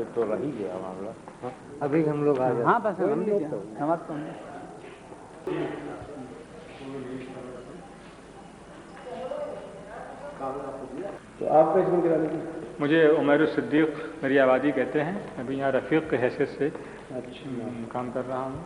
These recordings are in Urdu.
یہ تو رہی گیا معاملہ. ابھی ہم لوگ آ جائیں. ہاں بس ہم نماز پڑھیں. تو آپ کا اسم کرانے کی؟ مجھے عمیر الصدیق میری آبادی کہتے ہیں. ابھی یہاں رفیق کی حیثیت سے کام کر رہا ہوں.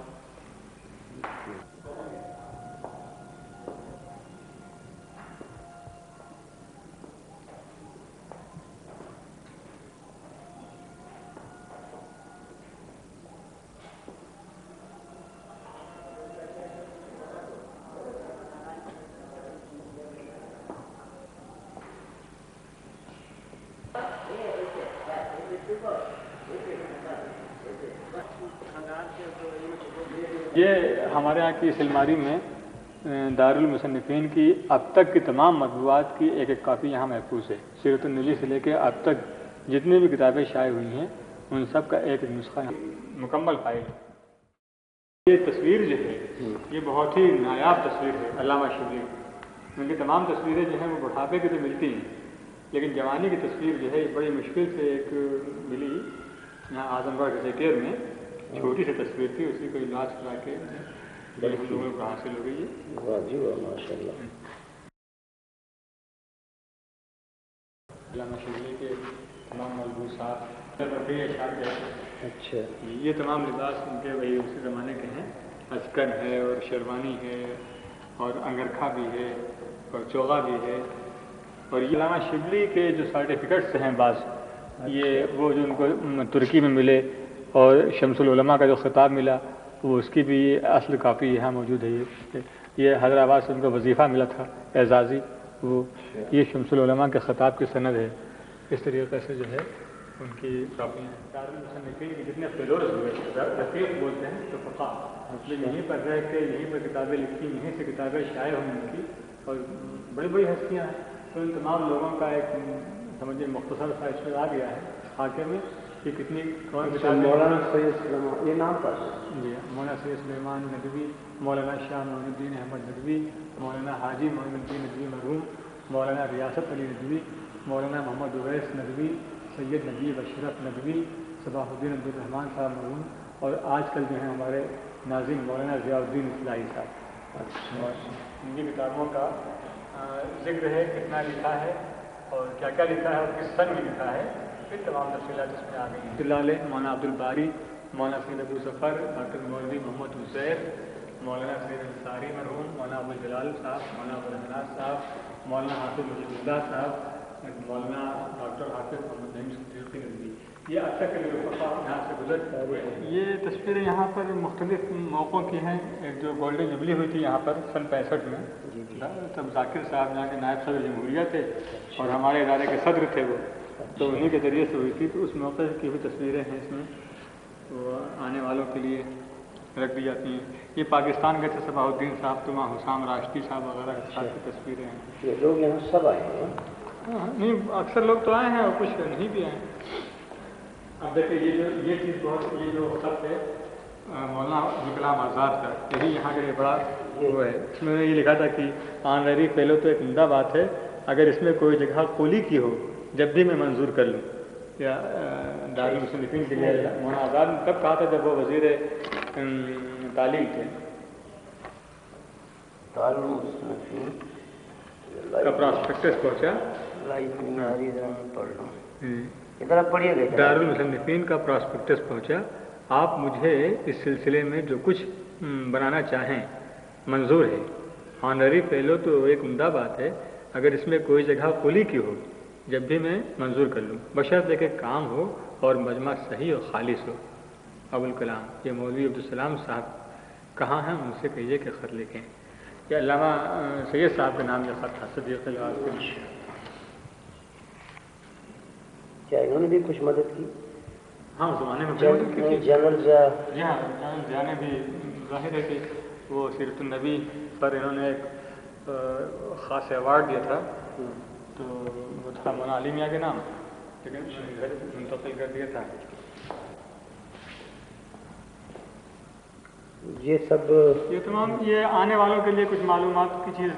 یہ ہمارے یہاں کی اس الماری میں دارالمصنفین کی اب تک کی تمام مطبوعات کی ایک ایک کاپی یہاں محفوظ ہے. سیرت النبی سے لے کے اب تک جتنی بھی کتابیں شائع ہوئی ہیں ان سب کا ایک نسخہ مکمل فائل ہے. یہ تصویر جو ہے یہ بہت ہی نایاب تصویر ہے علامہ شبلی. ان کی تمام تصویریں جو ہیں وہ بڑھاپے کی تو ملتی ہیں لیکن جوانی کی تصویر جو ہے یہ بڑی مشکل سے ایک ملی یہاں اعظم گڑھ سیکٹر میں. چھوٹی سی تصویر تھی, اسی کو علاج کرا کے ہم لوگوں کو حاصل ہو گئی ہے. واہ جی واہ ماشاء اللہ. علامہ شبلی کے تمام ملبوسات. اچھا. یہ تمام لباس ان کے وہی اسی زمانے کے ہیں. اسکن ہے اور شیروانی ہے اور انگرکھا بھی ہے اور چوغا بھی ہے. اور یہ علامہ شبلی کے جو سرٹیفکیٹس ہیں بعض یہ وہ جو ان کو ترکی میں ملے اور شمس العلماء کا جو خطاب ملا وہ اس کی بھی اصل کاپی یہاں موجود ہے. یہ حیدرآباد سے ان کو وظیفہ ملا تھا اعزازی, وہ یہ شمس العلماء کے خطاب کی سند ہے. اس طریقے سے جو ہے ان کی کاپیاں دارالمصنفین کے جتنے فیلوز ہوئے رفیق بولتے ہیں تو فقہ یہیں پر رہ کے یہیں پر کتابیں لکھی, یہیں سے کتابیں شائع ہونے لگی اور بڑی بڑی ہستیاں ہیں. تو ان تمام لوگوں کا ایک سمجھے مختصر سا اس میں آ گیا ہے خاکے میں کہ کتنی کون مولانا سید سلیمان یہ نام پر جی مولانا سید سلیمان ندوی, مولانا شاہ معین الدین احمد ندوی, مولانا حاجی معین الدین ندوی مرحوم, مولانا ریاست علی ندوی, مولانا محمد اویس ندوی, سید نجیب اشرف ندوی, صباح الدین عبدالرحمٰن صاحب مرحوم اور آج کل جو ہیں ہمارے ناظم مولانا ضیاء الدین اصلاحی صاحب. ان کی کتابوں کا ذکر ہے کتنا لکھا ہے اور کیا کیا لکھا ہے اور کس سن میں لکھا ہے, پھر تمام تفصیلات اس میں آ گئی ہیں. فلال مولانا عبدالباری, مولانا سید ابو ظفر, ڈاکٹر مولوی محمد حسین, مولانا سید انصاری مرحوم, مولانا ابو جلال صاحب, مولانا ابوالحسنات صاحب, مولانا حافظ مجید اللہ صاحب, مولانا ڈاکٹر حافظ محمد نعیم صدیقی ندوی. یہ اب تک کے یہاں سے گزرتے ہوئے یہ تصویریں یہاں پر مختلف موقعوں کی ہیں. ایک جو گولڈن جبلی ہوئی تھی یہاں پر سن 65 میں, تب ذاکر صاحب یہاں کے نائب صدر جمہوریہ تھے اور ہمارے ادارے کے صدر تھے وہ, تو انہیں کے ذریعے سے ہوئی تھی. تو اس موقع کی بھی تصویریں ہیں اس میں, وہ آنے والوں کے لیے رکھ دی جاتی ہیں. یہ پاکستان گئے تھے صباح الدین صاحب, تو وہاں حسام راشدی صاحب وغیرہ کے ساتھ کی تصویریں ہیں. یہ لوگ یہاں سب آئے ہیں. نہیں اکثر لوگ تو آئے ہیں اور کچھ نہیں بھی آئے ہیں. اب دیکھیں یہ چیز بہت, یہ جو خط ہے مولانا ابوالکلام آزاد کا, یہی یہاں کے بڑا وہ ہے. اس میں یہ لکھا تھا کہ آنریری فیلو تو ایک عمدہ بات ہے, اگر اس میں کوئی جگہ قولی کی ہو جب بھی میں منظور کر لوں. یا دارالمصنفین کے لیے مولانا آزاد نے تب کہا تھا جب وہ وزیر تعلیم تھے. کا پراسپیکٹس پہنچا, دارالمصنفین کا پراسپیکٹس پہنچا, آپ مجھے اس سلسلے میں جو کچھ بنانا چاہیں منظور ہے. آنری فیلو تو ایک عمدہ بات ہے, اگر اس میں کوئی جگہ قولی کی ہو جب بھی میں منظور کر لوں, بشرطے کہ کام ہو اور مجمع صحیح اور خالص ہو. ابوالکلام یہ مولوی عبدالسلام صاحب کہاں ہیں, ان سے کہیے کہ خط لکھیں. یہ علامہ سید صاحب کے نام یہ خط تھا, صدیق العاص. کیا انہوں نے بھی کچھ مدد کی؟ ہاں اس زمانے میں جنرل جی ہاں جنرل نے بھی ظاہر ہے کہ وہ سیرت النبی پر انہوں نے ایک خاص ایوارڈ دیا تھا, تو وہ تھا مولانا علی میاں کے نام, لیکن گھر منتقل کر دیا تھا. یہ سب یہ تمام یہ آنے والوں کے لیے کچھ معلومات کی چیز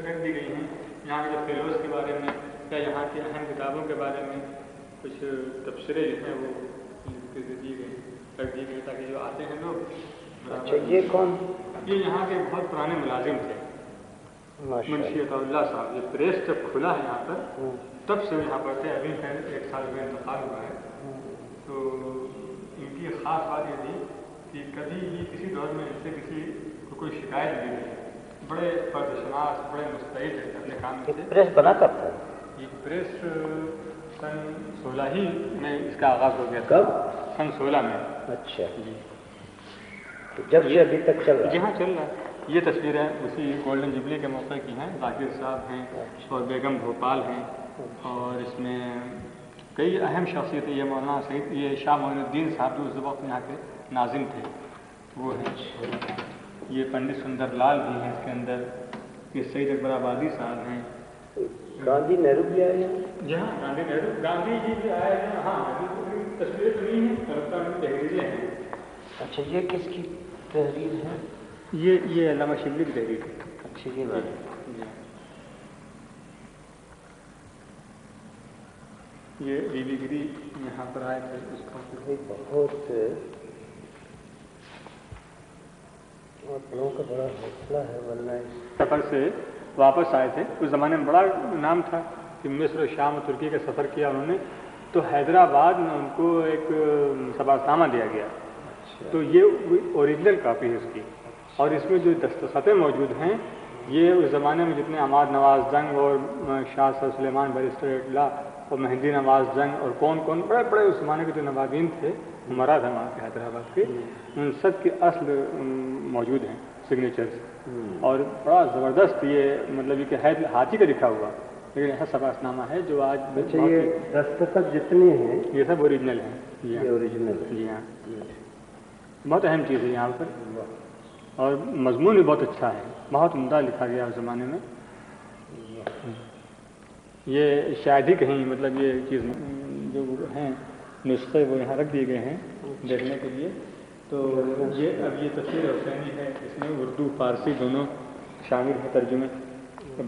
رکھ دی گئی ہیں یہاں کے فیلوز کے بارے میں یا یہاں کی اہم کتابوں کے بارے میں. کچھ تبصرے جو ہیں وہ لکھ دیے گئے رکھ دیے گئے تاکہ جو آتے ہیں لوگ اچھا یہ کون؟ یہ یہاں کے بہت پرانے ملازم تھے ماشاء منشی عطا اللہ صاحب. یہ پریس جب کھلا ہے یہاں پر تب سے یہاں پر تھے. ابھی خیر 1 سال میں انتقال ہوا ہے. تو ان کی خاص بات یہ تھی کہ کبھی بھی کسی دور میں ان سے کسی کو کوئی شکایت نہیں ہوئی. بڑے پردشناس بڑے مستعد ہیں اپنے کام سے. پریس بنا کب تھا؟ یہ پریس سن 16 ہی میں اس کا آغاز ہو گیا تھا. کب؟ سن 16 میں. اچھا جی جب سے ابھی تک چل رہا ہے؟ جی ہاں چل رہا ہے. یہ تصویریں اسی گولڈن جبلی کے موقع کی ہیں. ذاکر صاحب ہیں اور بیگم بھوپال ہیں اور اس میں کئی اہم شخصیتیں. یہ مولانا سعید یہ شاہ معین الدین صاحب جو اس وقت یہاں کے ناظم تھے وہ ہیں. یہ پنڈت سندر لال بھی ہیں اس کے اندر. یہ سعید اکبر آبادی صاحب ہیں. گاندھی نہرو بھی آئے ہیں؟ جی ہاں گاندھی نہرو گاندھی جی بھی آئے ہیں. ہاں تصویریں تو نہیں ہیں البتہ تحریریں ہیں. اچھا یہ کس کی تحریر ہے؟ یہ علامہ شبلی کی تحریر ہے. اچھی یہ بات. یہ بی بی گری یہاں پر آئے تھے. اس کو بہت آپ لوگوں کا بڑا حوصلہ ہے. ورنہ سفر سے واپس آئے تھے. اس زمانے میں بڑا نام تھا کہ مصر و شام و ترکی کا سفر کیا انہوں نے. تو حیدرآباد میں ان کو ایک سباق نامہ دیا گیا. تو یہ اوریجنل کاپی ہے اس کی. اور اس میں جو دستخطیں موجود ہیں یہ اس زمانے میں جتنے عماد نواز جنگ اور شاہ سر سلیمان بیرسٹر اطلاع اور مہندی نواز جنگ اور کون کون بڑے بڑے اس زمانے کے جو نوابین تھے عمرا تھے وہاں کے حیدرآباد کے, ان سب کے اصل موجود ہیں سگنیچرز. اور بڑا زبردست یہ مطلب یہ کہ ہاتھی کا لکھا ہوا لیکن ایسا سباق نامہ ہے جو آج. اچھا یہ دستخط جتنے ہیں یہ سب اوریجنل ہیں. یہ اوریجنل ہے. جی ہاں بہت اہم چیز ہے یہاں پر. اور مضمون بھی بہت اچھا ہے. بہت عمدہ لکھا گیا اس زمانے میں. یہ شاید ہی کہیں مطلب یہ چیز جو ہیں نسخے وہ یہاں رکھ دیے گئے ہیں دیکھنے کے لیے. تو یہ اب یہ تصویر حسینی ہے. اس میں اردو فارسی دونوں شامل ہیں ترجمے.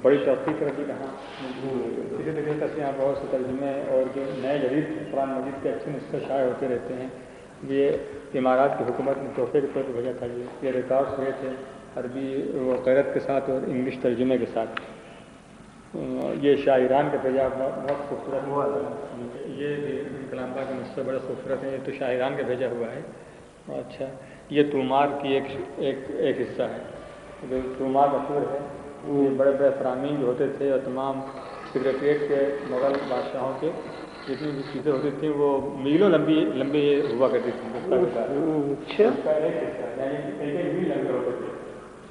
بڑی توثیق رکھی کہاں اسی طریقے سے یہاں بہت سے ترجمے اور جو نئے جدید قرآن مجید کے اچھے نسخے شائع ہوتے رہتے ہیں. یہ امارات کی حکومت نے تحفے کے طور پر بھیجا تھا. یہ ریکارڈس ہوئے تھے عربی و غیرت کے ساتھ اور انگلش ترجمے کے ساتھ. یہ شاعران کا بھیجا بہت خوبصورت ہوا تھا. یہ بھی کلام پاک کے نسخے بڑے خوبصورت ہیں. یہ تو شاعران کا بھیجا ہوا ہے. اچھا یہ تومار کی ایک حصہ ہے. جو تومار مشہور ہے یہ بڑے بڑے فرامین جو ہوتے تھے اور تمام سیکریٹریٹ کے مغل بادشاہوں کے جتنی بھی چیزیں ہوتی تھیں وہ میلوں لمبے ہوا کرتی تھیں.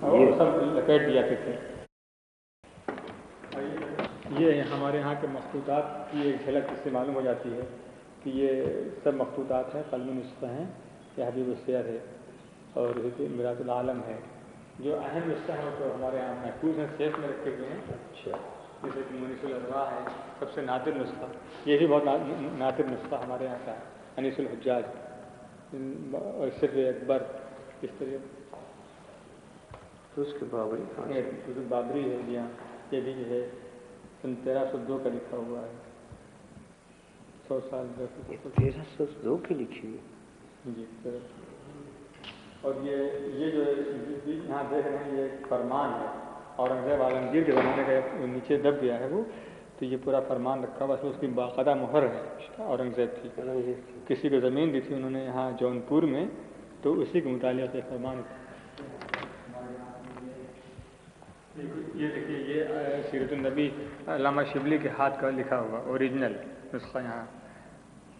اور سب لپیٹ دیا کرتے تھے. یہ ہمارے یہاں کے مخطوطات کی ایک جھلک اس سے معلوم ہو جاتی ہے کہ یہ سب مخطوطات ہیں. قلمی نسخہ ہیں. یہ حبیب السیر ہے اور میراث العالم ہے. جو اہم نسخہ ہیں وہ تو ہمارے یہاں محفوظ ہیں, سیف میں رکھے ہوئے ہیں. اچھا جیسے کہ منیس الارواح ہے سب سے نادر نسخہ. یہ بھی بہت نادر نسخہ ہمارے یہاں کا ہے. انیس الحجاج اور سر اکبر اس طرح. اس کے بابری ہے. جی ہاں یہ بھی جو ہے سن 1302 کا لکھا ہوا ہے. 100 سال 1302 کی لکھی ہوئی. جی اور یہ جو یہاں دیکھ رہے ہیں یہ ایک فرمان ہے. اورنگزیب عالمگیر کے زمانے کا نیچے دب گیا ہے وہ. تو یہ پورا فرمان رکھا ہوا ہے. اس کی باقاعدہ مہر ہے اورنگزیب کی. کسی کو زمین دی تھی انہوں نے یہاں جونپور میں تو اسی کے متعلق سے فرمان. یہ دیکھیے یہ سیرت النبی علامہ شبلی کے ہاتھ کا لکھا ہوا اوریجنل نسخہ. یہاں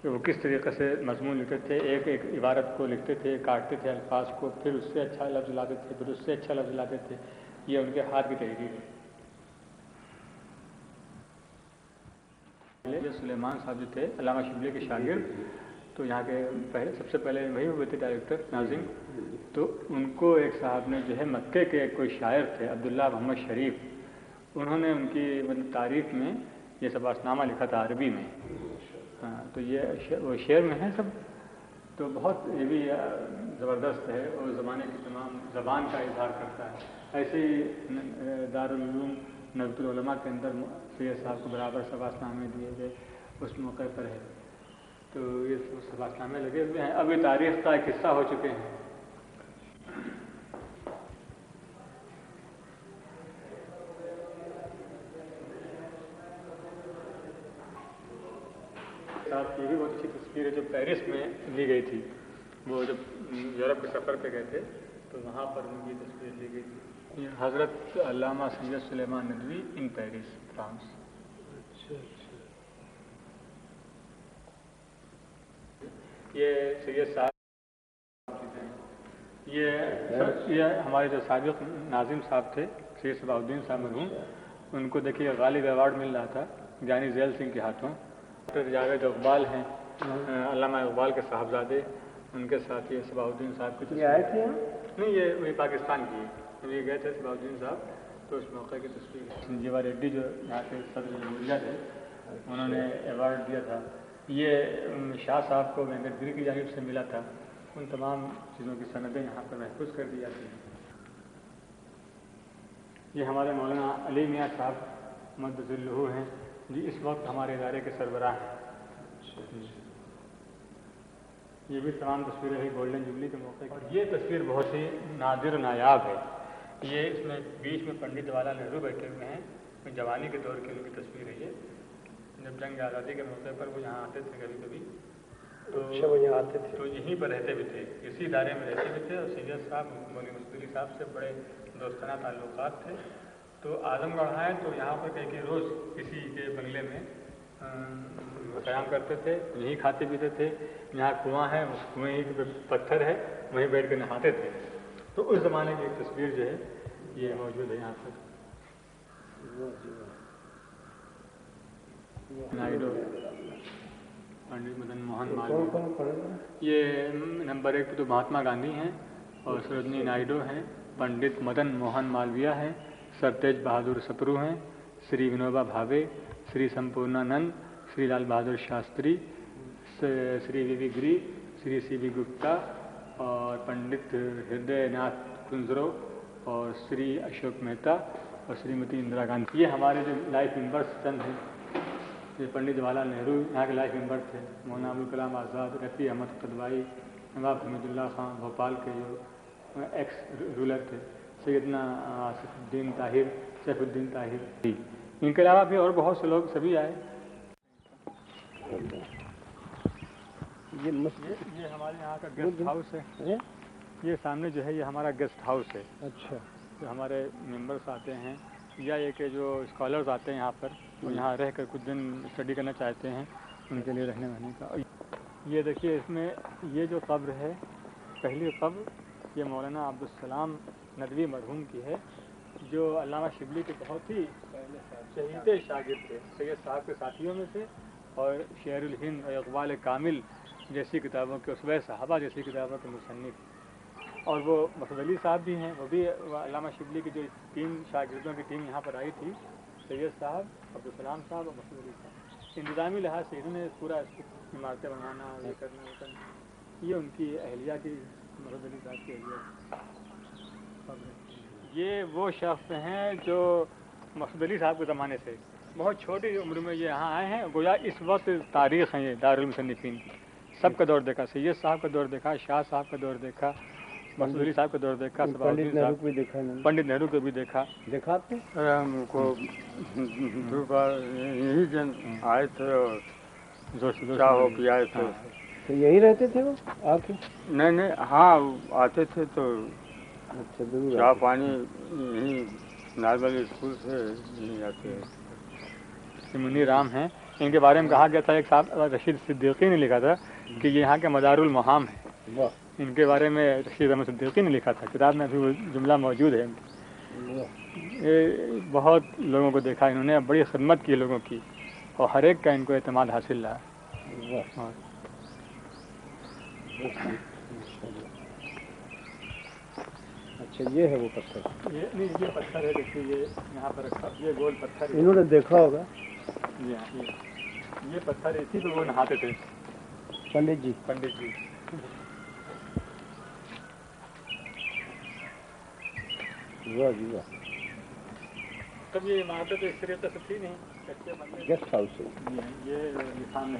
وہ کس طریقے سے مضمون لکھتے تھے. ایک ایک عبارت کو لکھتے تھے, کاٹتے تھے الفاظ کو, پھر اس سے اچھا لفظ لاتے تھے, پھر اس سے اچھا لفظ لاتے تھے. یہ ان کے ہاتھ کی تحریر ہے. یہ سلیمان صاحب جو تھے علامہ شبلی کے شاگرد, تو یہاں کے سب سے پہلے وہی ہوئے تھے ڈائریکٹر ناظم. تو ان کو ایک صاحب نے جو ہے مکے کے کوئی شاعر تھے عبداللہ محمد شریف, انہوں نے ان کی مطلب تعریف میں یہ سباق نامہ لکھا تھا عربی میں. ہاں تو یہ وہ شعر میں ہے سب. تو بہت یہ بھی زبردست ہے اور زمانے کی تمام زبان کا اظہار کرتا ہے. ایسے ہی دارالعلوم نظرۃ العلماء کے اندر سید صاحب کو برابر سباق نامے دیے گئے اس موقع پر ہے. تو یہ صفحہ لگے ہوئے ہیں، ابھی تاریخ کا ایک حصہ ہو چکے ہیں۔ ساتھ یہ بھی بہت اچھی تصویر ہے جو پیرس میں لی گئی تھی، وہ جب یورپ کے سفر پہ گئے تھے تو وہاں پر ان کی تصویر لی گئی تھی۔ یہ حضرت علامہ Syed Sulaiman Nadvi in Paris, France. یہ سید صاحب یہ ہمارے جو سابق ناظم صاحب تھے سید صباح الدین صاحب مرحوم، ان کو دیکھیے غالب ایوارڈ مل رہا تھا گیانی ذیل سنگھ کے ہاتھوں۔ ڈاکٹر جاوید اقبال ہیں، علامہ اقبال کے صاحبزادے، ان کے ساتھ یہ صباح الدین صاحب کی تصویر آئے تھے نہیں، یہ پاکستان کی ہے، یہ گئے تھے صباح الدین صاحب تو اس موقع کی تصویر۔ سنجیوا ریڈی جو یہاں کے صدر جمہوریہ تھے، انہوں نے ایوارڈ دیا تھا۔ یہ شاہ صاحب کو وینکٹ گری کی جانب سے ملا تھا۔ ان تمام چیزوں کی سندیں یہاں پر محفوظ کر دی جاتی ہیں۔ یہ ہمارے مولانا علی میاں صاحب مدد ذلہ ہیں، جی اس وقت ہمارے ادارے کے سربراہ ہیں۔ یہ بھی تمام تصویریں ہیں گولڈن جوبلی کے موقع پر۔ یہ تصویر بہت ہی نادر و نایاب ہے۔ یہ اس میں بیچ میں پنڈت جواہر لال نہرو بیٹھے ہوئے ہیں، جوانی کے دور کی ان کی تصویر ہے۔ یہ جب جنگ آزادی کے موقع پر وہ یہاں آتے تھے کبھی کبھی تو وہ یہاں آتے تھے، تو یہیں پر رہتے بھی تھے، اسی ادارے میں رہتے بھی تھے، اور سید صاحب مولوی مسعود صاحب سے بڑے دوستانہ تعلقات تھے۔ تو اعظم گڑھ آئے تو یہاں پر کئی روز کسی کے بنگلے میں قیام کرتے تھے، یہیں کھاتے پیتے تھے۔ یہاں کنواں ہے، اس کنویں پہ پتھر ہے، وہیں بیٹھ کے نہاتے تھے۔ تو اس زمانے کی ایک تصویر جو ہے یہ موجود ہے یہاں پر۔ نائیڈو، پنڈت مدن موہن مالویہ، یہ نمبر 1 پہ تو مہاتما گاندھی ہیں، اور سروجنی نائیڈو ہیں، پنڈت مدن موہن مالویہ ہیں، سر تیج بہادر سپرو ہیں، سری ونوبا بھاوے، سری سمپورنانند، سری لال بہادر شاستری، سری وی وی گری، سری سی وی گپتا، اور پنڈت ہردے ناتھ کنزرو، اور سری اشوک مہتا، اور شریمتی اندرا گاندھی۔ یہ ہمارے جو لائف ممبرس چند ہیں۔ یہ پنڈت جواہر لال نہرو یہاں کے لائف ممبر تھے، مولانا ابوالکلام آزاد، رفیع احمد قدوائی، نواب حمید اللہ خان بھوپال کے جو ایکس رولر تھے، سیدنا آصف الدین طاہر، سیف الدین طاہر، ان کے علاوہ بھی اور بہت سے لوگ سبھی آئے۔ یہ ہمارے یہاں کا گیسٹ ہاؤس ہے، یہ سامنے جو ہے یہ ہمارا گیسٹ ہاؤس ہے۔ اچھا، جو ہمارے ممبرس آتے ہیں یا یہ کہ جو اسکالرز آتے ہیں یہاں پر، وہ یہاں رہ کر کچھ دن اسٹڈی کرنا چاہتے ہیں، ان کے لیے رہنے وہنے کا۔ یہ دیکھیے اس میں یہ جو قبر ہے، پہلی قبر یہ مولانا عبدالسلام ندوی مرحوم کی ہے، جو علامہ شبلی کے بہت ہی شہید شاگرد تھے، سید صاحب کے ساتھیوں میں سے، اور شعر الہند اور اقبال کامل جیسی کتابوں کے، اسوہ صحابہ جیسی کتابوں کے مصنف۔ اور وہ مسعود علی صاحب بھی ہیں، وہ بھی علامہ شبلی کی جو 3 شاگردوں کی ٹیم یہاں پر آئی تھی، سید صاحب، عبدالسلام صاحب اور مسعود علی صاحب، انتظامی لحاظ سے انہوں نے پورا اس کو عمارتیں بنانا، یہ کرنا، یہ ان کی اہلیہ کی، مسعود علی صاحب کی اہلیہ۔ یہ وہ شخص ہیں جو مسعود علی صاحب کے زمانے سے بہت چھوٹی عمر میں یہ یہاں آئے ہیں، گویا اس وقت تاریخ ہیں یہ دارالمصنفین کی۔ سب کا دور دیکھا، سید صاحب کا دور دیکھا، شاہ صاحب کا دور دیکھا، مسعود علی صاحب کا دور دیکھا، پنڈت نہرو کو بھی دیکھا، پنڈت نہرو کو بھی دیکھا۔ دیکھا آپ نے؟ ہم کو 2 بار یہی دن آئے تھے اور کیا ہو کے آئے تھے۔ تو یہی رہتے تھے وہ آ کے؟ نہیں، ہاں آتے تھے تو اچھا، ضرور چائے پانی یہیں نارمل اسکول سے یہیں آتے ہیں۔ منی رام ہیں، ان کے بارے میں کہا گیا تھا، ایک صاحب رشید صدیقی نے لکھا تھا کہ یہ یہاں کے مدار المہام ہیں۔ ان کے بارے میں رشید احمد صدیقی نے لکھا تھا، کتاب میں ابھی وہ جملہ موجود ہے۔ بہت لوگوں کو دیکھا انہوں نے، بڑی خدمت کی لوگوں کی، اور ہر ایک کا ان کو اعتماد حاصل رہا۔ اچھا، یہ ہے وہ پتھر؟ یہ پتھر ہے، دیکھیے یہ یہاں پر رکھا، یہ گول پتھر انہوں نے دیکھا ہوگا۔ یہ پتھر اسی پہ وہ نہاتے تھے پنڈت جی۔ واہ جی واہ۔ تب یہ عمارتیں تو اس طریقے سے تھی نہیں، کچے بنگلے، گیسٹ ہاؤس ہے یہ سامنے